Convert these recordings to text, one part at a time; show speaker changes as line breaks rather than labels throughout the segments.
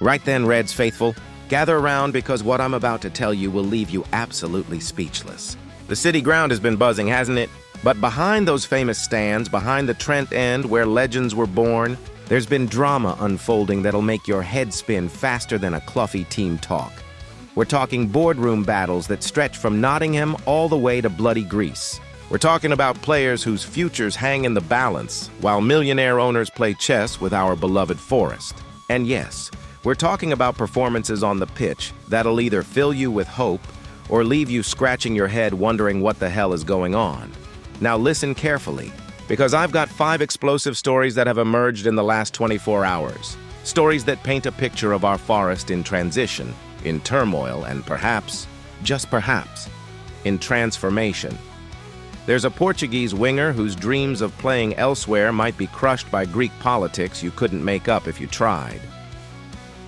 Right then, Reds faithful, gather around because what I'm about to tell you will leave you absolutely speechless. The city ground has been buzzing, hasn't it? But behind those famous stands, behind the Trent End where legends were born, there's been drama unfolding that'll make your head spin faster than a Cluffy team talk. We're talking boardroom battles that stretch from Nottingham all the way to bloody Greece. We're talking about players whose futures hang in the balance, while millionaire owners play chess with our beloved Forest. And yes, we're talking about performances on the pitch that'll either fill you with hope or leave you scratching your head wondering what the hell is going on. Now listen carefully, because I've got 5 explosive stories that have emerged in the last 24 hours. Stories that paint a picture of our Forest in transition, in turmoil, and perhaps, just perhaps, in transformation. There's a Portuguese winger whose dreams of playing elsewhere might be crushed by Greek politics you couldn't make up if you tried.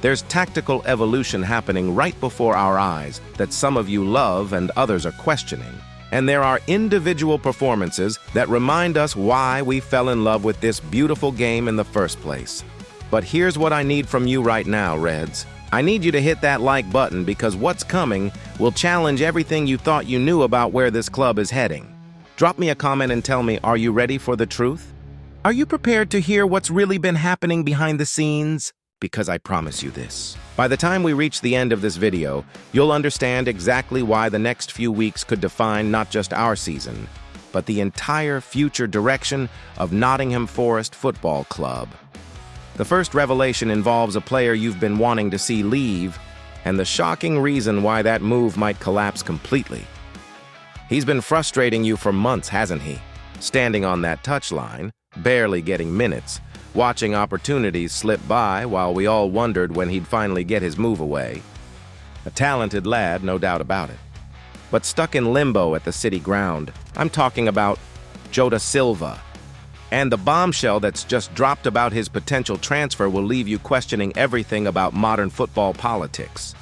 There's tactical evolution happening right before our eyes that some of you love and others are questioning. And there are individual performances that remind us why we fell in love with this beautiful game in the first place. But here's what I need from you right now, Reds. I need you to hit that like button because what's coming will challenge everything you thought you knew about where this club is heading. Drop me a comment and tell me, are you ready for the truth? Are you prepared to hear what's really been happening behind the scenes? Because I promise you this. By the time we reach the end of this video, you'll understand exactly why the next few weeks could define not just our season, but the entire future direction of Nottingham Forest Football Club. The first revelation involves a player you've been wanting to see leave, and the shocking reason why that move might collapse completely. He's been frustrating you for months, hasn't he? Standing on that touchline, barely getting minutes, watching opportunities slip by while we all wondered when he'd finally get his move away. A talented lad, no doubt about it. But stuck in limbo at the city ground, I'm talking about Jota Silva. And the bombshell that's just dropped about his potential transfer will leave you questioning everything about modern football politics.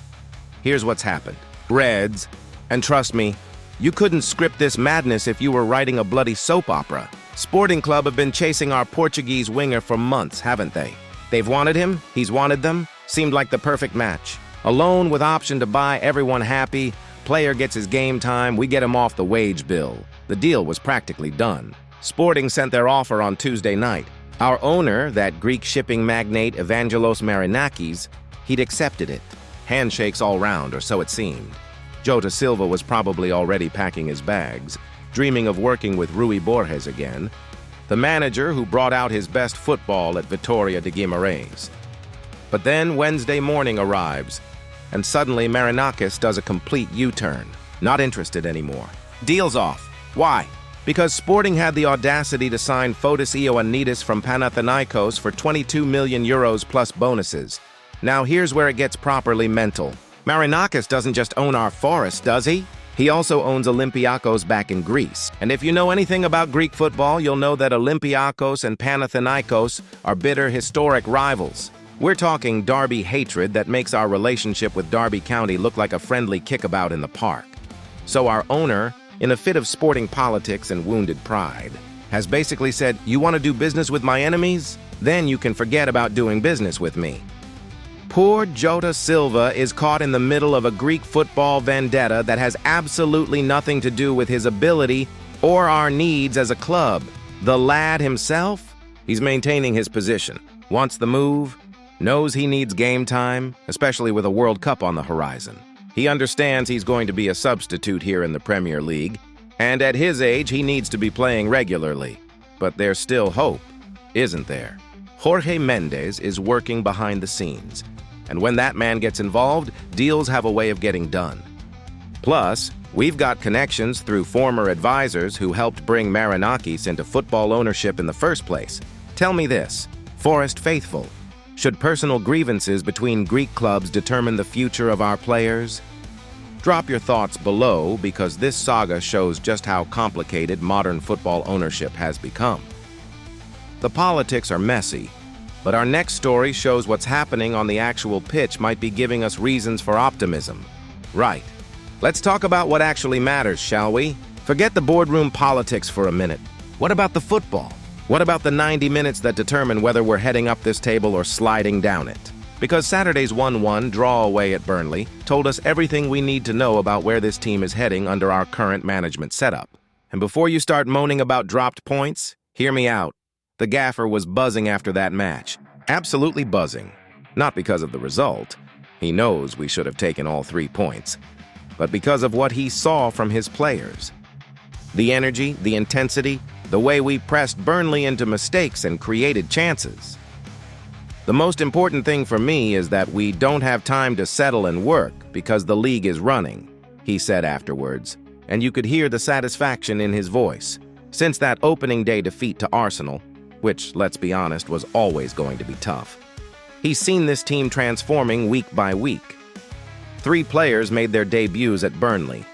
Here's what's happened. Reds, and trust me, you couldn't script this madness if you were writing a bloody soap opera. Sporting Club have been chasing our Portuguese winger for months, haven't they? They've wanted him, he's wanted them, seemed like the perfect match. A loan with option to buy, everyone happy, player gets his game time, we get him off the wage bill. The deal was practically done. Sporting sent their offer on Tuesday night. Our owner, that Greek shipping magnate Evangelos Marinakis, he'd accepted it. Handshakes all round, or so it seemed. Jota Silva was probably already packing his bags, dreaming of working with Rui Borges again, the manager who brought out his best football at Vitória de Guimarães. But then Wednesday morning arrives, and suddenly Marinakis does a complete U-turn. Not interested anymore. Deal's off. Why? Because Sporting had the audacity to sign Fotis Ioannidis from Panathinaikos for 22 million euros plus bonuses. Now here's where it gets properly mental. Marinakis doesn't just own our Forest, does he? He also owns Olympiacos back in Greece. And if you know anything about Greek football, you'll know that Olympiacos and Panathinaikos are bitter historic rivals. We're talking Derby hatred that makes our relationship with Derby County look like a friendly kickabout in the park. So our owner, in a fit of sporting politics and wounded pride, has basically said, you want to do business with my enemies? Then you can forget about doing business with me. Poor Jota Silva is caught in the middle of a Greek football vendetta that has absolutely nothing to do with his ability or our needs as a club. The lad himself, he's maintaining his position, wants the move, knows he needs game time, especially with a World Cup on the horizon. He understands he's going to be a substitute here in the Premier League, and at his age, he needs to be playing regularly. But there's still hope, isn't there? Jorge Mendes is working behind the scenes. And when that man gets involved, deals have a way of getting done. Plus, we've got connections through former advisors who helped bring Marinakis into football ownership in the first place. Tell me this, Forest faithful, should personal grievances between Greek clubs determine the future of our players? Drop your thoughts below because this saga shows just how complicated modern football ownership has become. The politics are messy, but our next story shows what's happening on the actual pitch might be giving us reasons for optimism. Right. Let's talk about what actually matters, shall we? Forget the boardroom politics for a minute. What about the football? What about the 90 minutes that determine whether we're heading up this table or sliding down it? because Saturday's 1-1 draw away at Burnley told us everything we need to know about where this team is heading under our current management setup. And before you start moaning about dropped points, hear me out. The Gaffer was buzzing after that match. Absolutely buzzing. Not because of the result. He knows we should have taken all 3 points. But because of what he saw from his players. The energy, the intensity, the way we pressed Burnley into mistakes and created chances. The most important thing for me is that we don't have time to settle and work because the league is running, he said afterwards, and you could hear the satisfaction in his voice. Since that opening day defeat to Arsenal, which, let's be honest, was always going to be tough, he's seen this team transforming week by week. 3 players made their debuts at Burnley.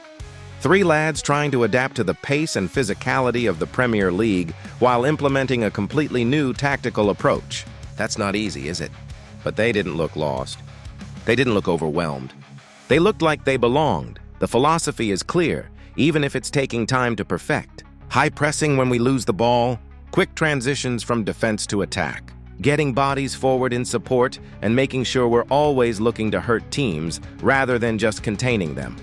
3 lads trying to adapt to the pace and physicality of the Premier League while implementing a completely new tactical approach. That's not easy, is it? But they didn't look lost. They didn't look overwhelmed. They looked like they belonged. The philosophy is clear, even if it's taking time to perfect. High pressing when we lose the ball, quick transitions from defense to attack, getting bodies forward in support, and making sure we're always looking to hurt teams rather than just containing them.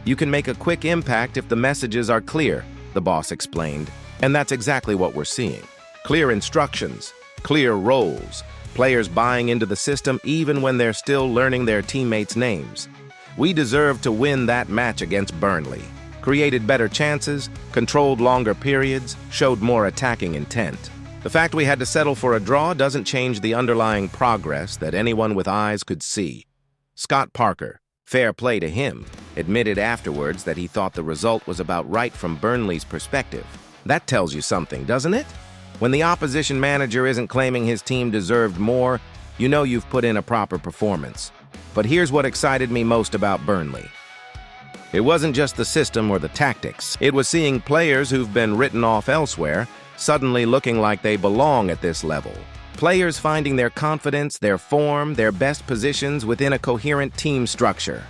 You can make a quick impact if the messages are clear, the boss explained, and that's exactly what we're seeing. Clear instructions, clear roles, players buying into the system even when they're still learning their teammates' names. We deserved to win that match against Burnley. Created better chances, controlled longer periods, showed more attacking intent. The fact we had to settle for a draw doesn't change the underlying progress that anyone with eyes could see. Scott Parker, fair play to him, admitted afterwards that he thought the result was about right from Burnley's perspective. That tells you something, doesn't it? When the opposition manager isn't claiming his team deserved more, you know you've put in a proper performance. But here's what excited me most about Burnley. It wasn't just the system or the tactics. It was seeing players who've been written off elsewhere suddenly looking like they belong at this level. Players finding their confidence, their form, their best positions within a coherent team structure.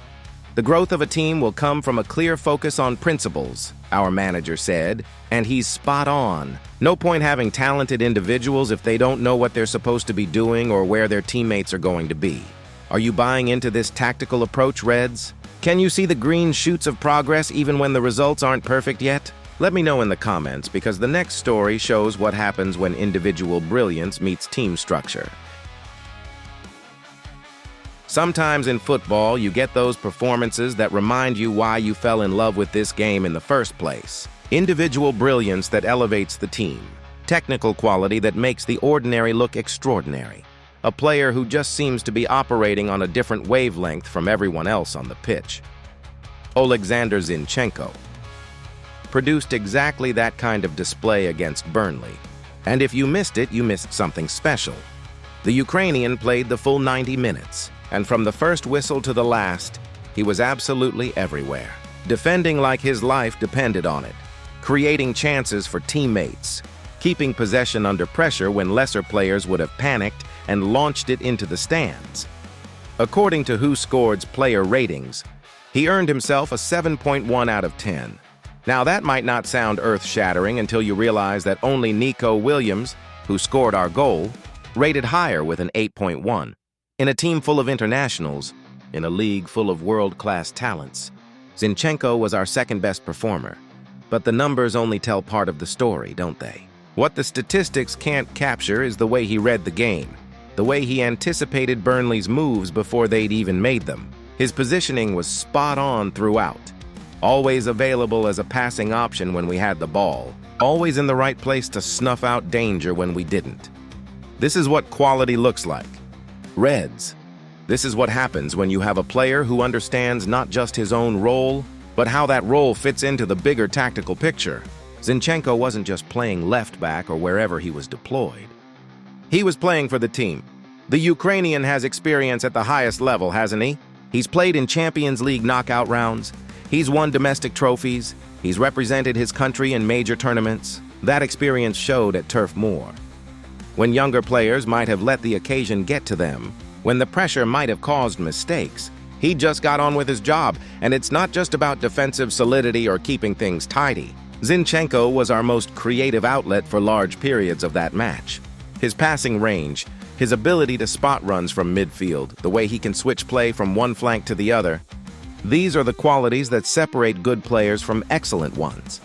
The growth of a team will come from a clear focus on principles, our manager said, and he's spot on. No point having talented individuals if they don't know what they're supposed to be doing or where their teammates are going to be. Are you buying into this tactical approach, Reds? Can you see the green shoots of progress even when the results aren't perfect yet? Let me know in the comments, because the next story shows what happens when individual brilliance meets team structure. Sometimes in football, you get those performances that remind you why you fell in love with this game in the first place. Individual brilliance that elevates the team. Technical quality that makes the ordinary look extraordinary. A player who just seems to be operating on a different wavelength from everyone else on the pitch. Alexander Zinchenko produced exactly that kind of display against Burnley. And if you missed it, you missed something special. The Ukrainian played the full 90 minutes, and from the first whistle to the last, he was absolutely everywhere. Defending like his life depended on it, creating chances for teammates, keeping possession under pressure when lesser players would have panicked and launched it into the stands. According to WhoScored's player ratings, he earned himself a 7.1 out of 10. Now that might not sound earth-shattering until you realize that only Nico Williams, who scored our goal, rated higher with an 8.1. In a team full of internationals, in a league full of world-class talents, Zinchenko was our second-best performer. But the numbers only tell part of the story, don't they? What the statistics can't capture is the way he read the game, the way he anticipated Burnley's moves before they'd even made them. His positioning was spot on throughout, always available as a passing option when we had the ball, always in the right place to snuff out danger when we didn't. This is what quality looks like. Reds, this is what happens when you have a player who understands not just his own role, but how that role fits into the bigger tactical picture. Zinchenko wasn't just playing left back or wherever he was deployed. He was playing for the team. The Ukrainian has experience at the highest level, hasn't he? He's played in Champions League knockout rounds. He's won domestic trophies. He's represented his country in major tournaments. That experience showed at Turf Moor. When younger players might have let the occasion get to them, when the pressure might have caused mistakes, he just got on with his job, and it's not just about defensive solidity or keeping things tidy. Zinchenko was our most creative outlet for large periods of that match. His passing range, His ability to spot runs from midfield, the way he can switch play from one flank to the other, these are the qualities that separate good players from excellent ones.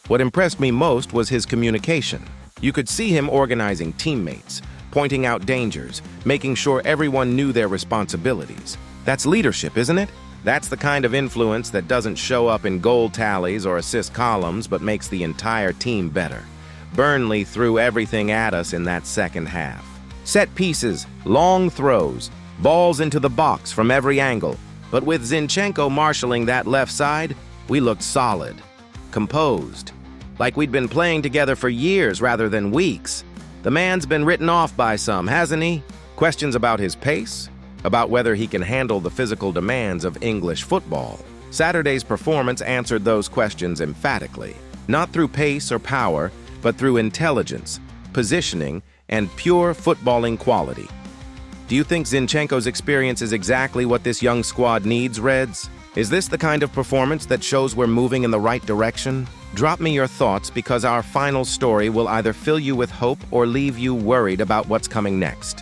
What impressed me most was his communication. You could see him organizing teammates, pointing out dangers, making sure everyone knew their responsibilities. That's leadership, isn't it? That's the kind of influence that doesn't show up in goal tallies or assist columns, but makes the entire team better. Burnley threw everything at us in that second half. Set pieces, long throws, balls into the box from every angle. But with Zinchenko marshalling that left side, we looked solid, composed, like we'd been playing together for years rather than weeks. The man's been written off by some, hasn't he? Questions about his pace, about whether he can handle the physical demands of English football. Saturday's performance answered those questions emphatically, not through pace or power, but through intelligence, positioning, and pure footballing quality. Do you think Zinchenko's experience is exactly what this young squad needs, Reds? Is this the kind of performance that shows we're moving in the right direction? Drop me your thoughts, because our final story will either fill you with hope or leave you worried about what's coming next.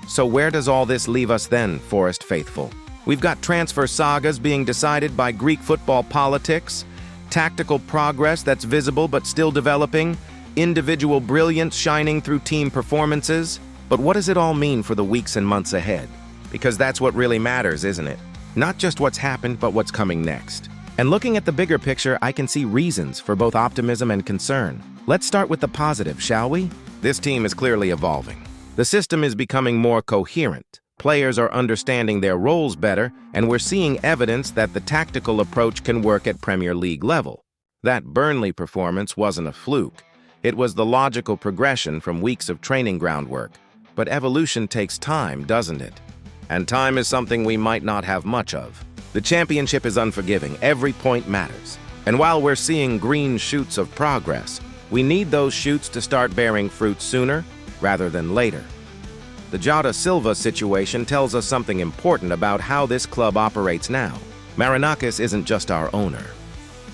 So where does all this leave us then, Forest faithful? We've got transfer sagas being decided by Greek football politics, tactical progress that's visible but still developing, individual brilliance shining through team performances. But what does it all mean for the weeks and months ahead? Because that's what really matters, isn't it? Not just what's happened, but what's coming next. And looking at the bigger picture, I can see reasons for both optimism and concern. Let's start with the positive, shall we? This team is clearly evolving. The system is becoming more coherent. Players are understanding their roles better, and we're seeing evidence that the tactical approach can work at Premier League level. That Burnley performance wasn't a fluke. It was the logical progression from weeks of training groundwork. But evolution takes time, doesn't it? And time is something we might not have much of. The championship is unforgiving. Every point matters. And while we're seeing green shoots of progress, we need those shoots to start bearing fruit sooner rather than later. The Jota Silva situation tells us something important about how this club operates now. Marinakis isn't just our owner.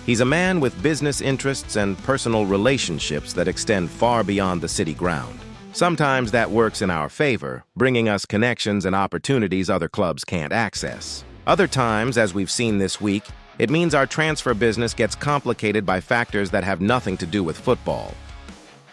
He's a man with business interests and personal relationships that extend far beyond the city ground. Sometimes that works in our favor, bringing us connections and opportunities other clubs can't access. Other times, as we've seen this week, it means our transfer business gets complicated by factors that have nothing to do with football.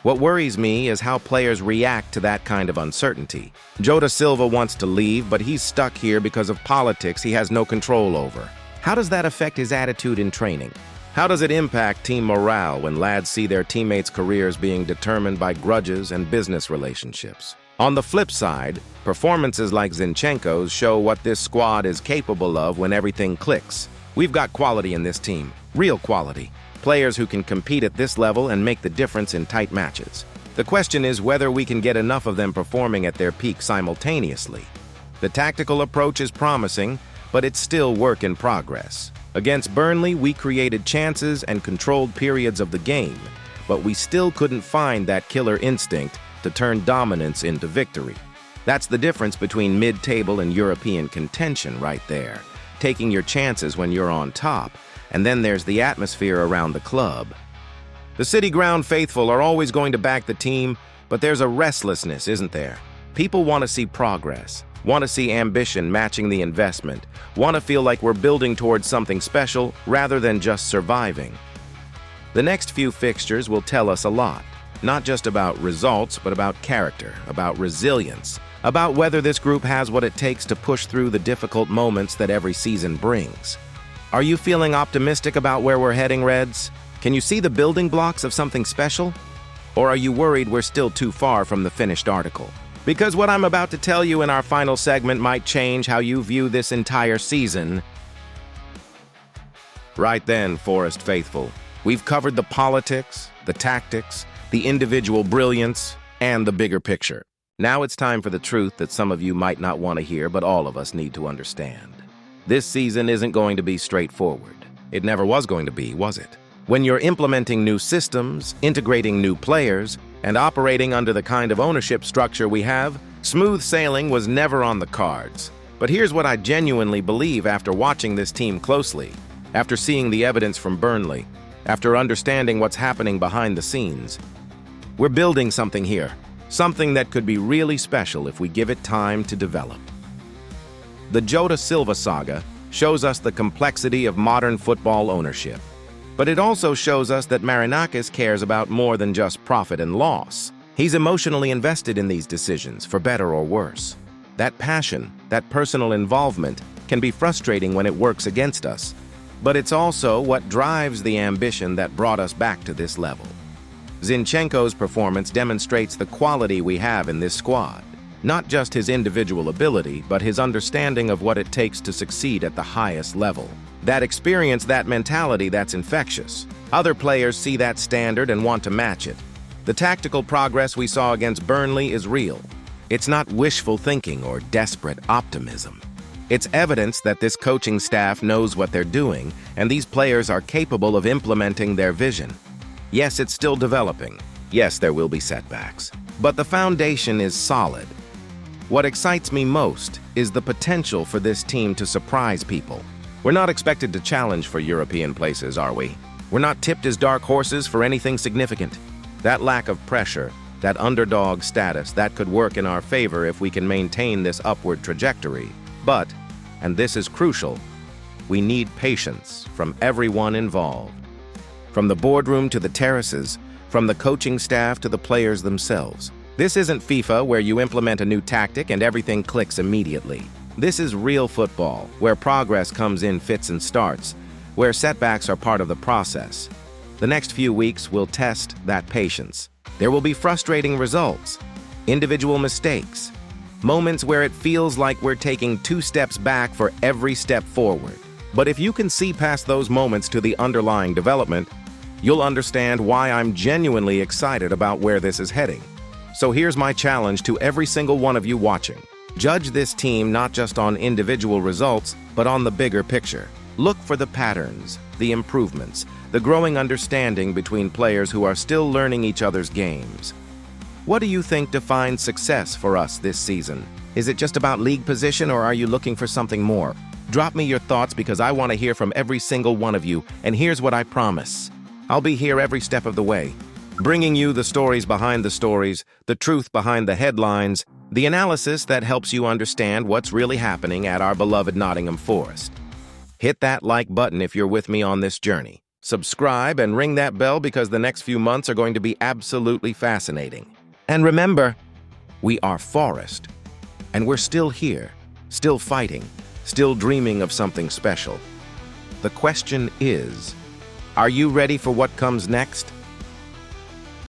What worries me is how players react to that kind of uncertainty. Jota Silva wants to leave, but he's stuck here because of politics he has no control over. How does that affect his attitude in training? How does it impact team morale when lads see their teammates' careers being determined by grudges and business relationships? On the flip side, performances like Zinchenko's show what this squad is capable of when everything clicks. We've got quality in this team, real quality. Players who can compete at this level and make the difference in tight matches. The question is whether we can get enough of them performing at their peak simultaneously. The tactical approach is promising, but it's still work in progress. Against Burnley, we created chances and controlled periods of the game, but we still couldn't find that killer instinct to turn dominance into victory. That's the difference between mid-table and European contention right there. Taking your chances when you're on top, and then there's the atmosphere around the club. The City Ground faithful are always going to back the team, but there's a restlessness, isn't there? People want to see progress, want to see ambition matching the investment, want to feel like we're building towards something special rather than just surviving. The next few fixtures will tell us a lot, not just about results, but about character, about resilience, about whether this group has what it takes to push through the difficult moments that every season brings. Are you feeling optimistic about where we're heading, Reds? Can you see the building blocks of something special? Or are you worried we're still too far from the finished article? Because what I'm about to tell you in our final segment might change how you view this entire season. Right then, Forest faithful, we've covered the politics, the tactics, the individual brilliance, and the bigger picture. Now it's time for the truth that some of you might not want to hear, but all of us need to understand. This season isn't going to be straightforward. It never was going to be, was it? When you're implementing new systems, integrating new players, and operating under the kind of ownership structure we have, smooth sailing was never on the cards. But here's what I genuinely believe after watching this team closely, after seeing the evidence from Burnley, after understanding what's happening behind the scenes. We're building something here. something that could be really special if we give it time to develop. The Jota Silva saga shows us the complexity of modern football ownership, but it also shows us that Marinakis cares about more than just profit and loss. He's emotionally invested in these decisions, for better or worse. That passion, that personal involvement, can be frustrating when it works against us, but it's also what drives the ambition that brought us back to this level. Zinchenko's performance demonstrates the quality we have in this squad. Not just his individual ability, but his understanding of what it takes to succeed at the highest level. That experience, that mentality, that's infectious. Other players see that standard and want to match it. The tactical progress we saw against Burnley is real. It's not wishful thinking or desperate optimism. It's evidence that this coaching staff knows what they're doing, and these players are capable of implementing their vision. Yes, it's still developing. Yes, there will be setbacks. But the foundation is solid. What excites me most is the potential for this team to surprise people. We're not expected to challenge for European places, are we? We're not tipped as dark horses for anything significant. That lack of pressure, that underdog status, that could work in our favor if we can maintain this upward trajectory. But, and this is crucial, we need patience from everyone involved. From the boardroom to the terraces, from the coaching staff to the players themselves. This isn't FIFA where you implement a new tactic and everything clicks immediately. This is real football, where progress comes in fits and starts, where setbacks are part of the process. The next few weeks will test that patience. There will be frustrating results, individual mistakes, moments where it feels like we're taking 2 steps back for every step forward. But if you can see past those moments to the underlying development, you'll understand why I'm genuinely excited about where this is heading. So here's my challenge to every single one of you watching. Judge this team not just on individual results, but on the bigger picture. Look for the patterns, the improvements, the growing understanding between players who are still learning each other's games. What do you think defines success for us this season? Is it just about league position, or are you looking for something more? Drop me your thoughts, because I want to hear from every single one of you, and here's what I promise. I'll be here every step of the way, bringing you the stories behind the stories, the truth behind the headlines, the analysis that helps you understand what's really happening at our beloved Nottingham Forest. Hit that like button if you're with me on this journey. Subscribe and ring that bell, because the next few months are going to be absolutely fascinating. And remember, we are Forest, and we're still here, still fighting, still dreaming of something special. The question is, are you ready for what comes next?